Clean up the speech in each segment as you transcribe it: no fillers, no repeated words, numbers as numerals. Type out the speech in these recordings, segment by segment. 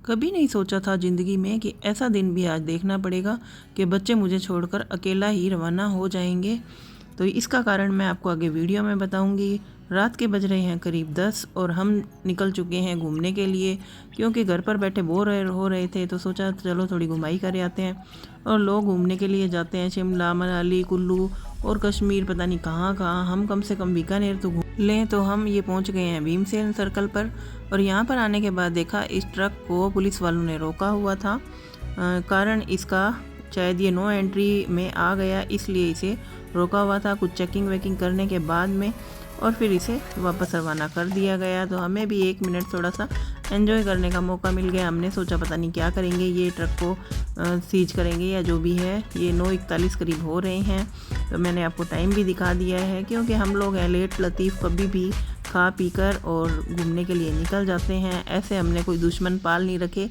कभी नहीं सोचा था ज़िंदगी में कि ऐसा दिन भी आज देखना पड़ेगा कि बच्चे मुझे छोड़कर अकेला ही रवाना हो जाएंगे। तो इसका कारण मैं आपको आगे वीडियो में बताऊंगी। रात के बज रहे हैं करीब 10 और हम निकल चुके हैं घूमने के लिए, क्योंकि घर पर बैठे बोर हो रहे थे तो सोचा चलो थोड़ी घुमाई कर आते हैं। और लोग घूमने के लिए जाते हैं शिमला, मनाली, कुल्लू और कश्मीर, पता नहीं कहाँ कहाँ। हम कम से कम बीकानेर तो घूम लें। तो हम ये पहुँच गए हैं भीमसेन सर्कल पर। और यहाँ पर आने के बाद देखा इस ट्रक को पुलिस वालों ने रोका हुआ था। कारण इसका शायद ये नो एंट्री में आ गया, इसलिए इसे रोका हुआ था कुछ चेकिंग वेकिंग करने के बाद में, और फिर इसे वापस रवाना कर दिया गया। तो हमें भी 1 मिनट थोड़ा सा एंजॉय करने का मौका मिल गया। हमने सोचा पता नहीं क्या करेंगे, ये ट्रक को सीज करेंगे या जो भी है। ये 9:41 करीब हो रहे हैं। तो मैंने आपको टाइम भी दिखा दिया है, क्योंकि हम लोग हैं लेट लतीफ़, कभी भी खा पी कर और घूमने के लिए निकल जाते हैं। ऐसे हमने कोई दुश्मन पाल नहीं रखे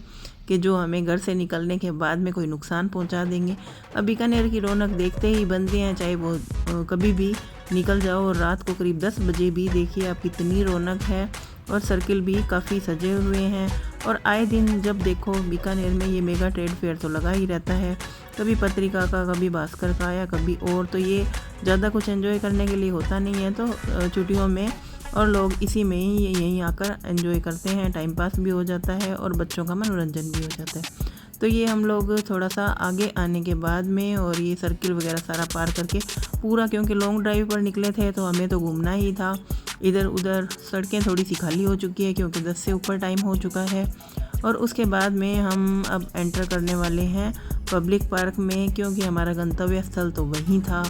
कि जो हमें घर से निकलने के बाद में कोई नुकसान पहुंचा देंगे। अब बीकानेर की रौनक देखते ही बनते हैं, चाहे वो कभी भी निकल जाओ। और रात को करीब 10 बजे भी देखिए आप कितनी रौनक है, और सर्किल भी काफ़ी सजे हुए हैं। और आए दिन जब देखो बीकानेर में ये मेगा ट्रेड फेयर तो लगा ही रहता है, कभी पत्रिका का, कभी भास्कर का, या कभी और। तो ये ज़्यादा कुछ एंजॉय करने के लिए होता नहीं है, तो छुट्टियों में और लोग इसी में ही यहीं आकर एंजॉय करते हैं। टाइम पास भी हो जाता है और बच्चों का मनोरंजन भी हो जाता है। तो ये हम लोग थोड़ा सा आगे आने के बाद में, और ये सर्किल वगैरह सारा पार करके पूरा, क्योंकि लॉन्ग ड्राइव पर निकले थे तो हमें तो घूमना ही था। इधर उधर सड़कें थोड़ी सी खाली हो चुकी है, क्योंकि 10 से ऊपर टाइम हो चुका है। और उसके बाद में हम अब एंटर करने वाले हैं पब्लिक पार्क में, क्योंकि हमारा गंतव्य स्थल तो वहीं था।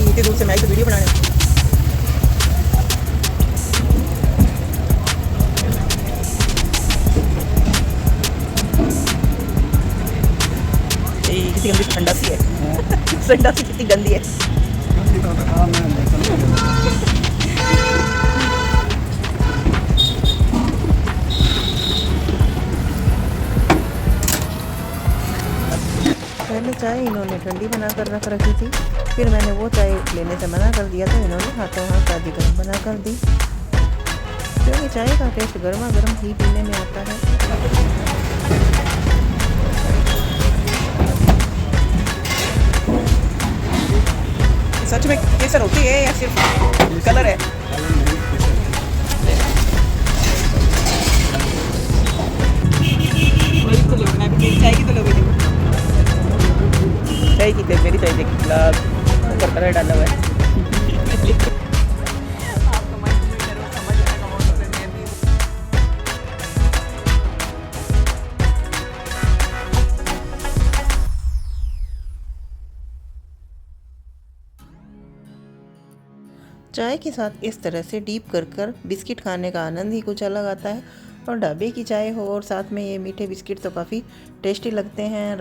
इतनी दूर से मैं तो वीडियो बनाने कितनी गंदी ठंडा सी है। ठंडा सी कितनी गंदी है। पहले चाय इन्होंने ठंडी बना कर रख रखी थी, फिर मैंने वो चाय लेने से मना कर दिया, तो इन्होंने हाथों हाथ ताज़ी गर्म बना कर दी, क्योंकि चाय का टेस्ट गर्मा गर्म ही पीने में आता है। सच में केसर होती है या सिर्फ कलर है? चाय की तो लोग चाय की मेरी चाय देखी गिलास ऊपर कलर डाला हुआ है। चाय के साथ इस तरह से डीप कर बिस्किट खाने का आनंद ही कुछ अलग आता है। और ढाबे की चाय हो और साथ में ये मीठे बिस्किट तो काफ़ी टेस्टी लगते हैं।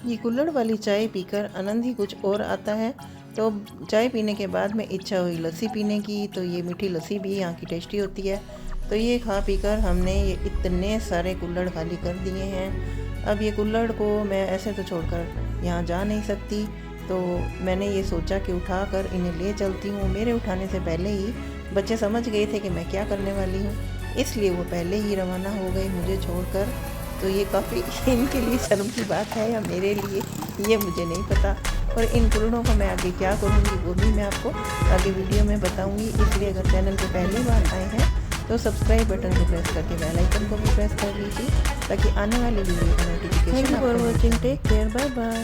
ये कुल्हड़ वाली चाय पीकर आनंद ही कुछ और आता है। तो चाय पीने के बाद में इच्छा हुई लस्सी पीने की, तो ये मीठी लस्सी भी यहाँ की टेस्टी होती है। तो ये खा पी कर हमने ये इतने सारे कुल्हड़ खाली कर दिए हैं। अब ये कुल्हड़ को मैं ऐसे तो छोड़कर यहाँ जा नहीं सकती, तो मैंने ये सोचा कि उठा कर इन्हें ले चलती हूँ। मेरे उठाने से पहले ही बच्चे समझ गए थे कि मैं क्या करने वाली हूँ, इसलिए वो पहले ही रवाना हो गए मुझे छोड़कर। तो ये काफ़ी इनके लिए शर्म की बात है या मेरे लिए, ये मुझे नहीं पता। और इन कुल्हड़ों को मैं आगे क्या करूँगी वो भी मैं आपको आगे वीडियो में बताऊँगी। इसलिए अगर चैनल पे पहली बार आए हैं तो सब्सक्राइब बटन को प्रेस करके बेल आइकन को भी प्रेस कर लीजिए, ताकि आने वाली वीडियो का notification. Thank you for watching, take care, bye bye.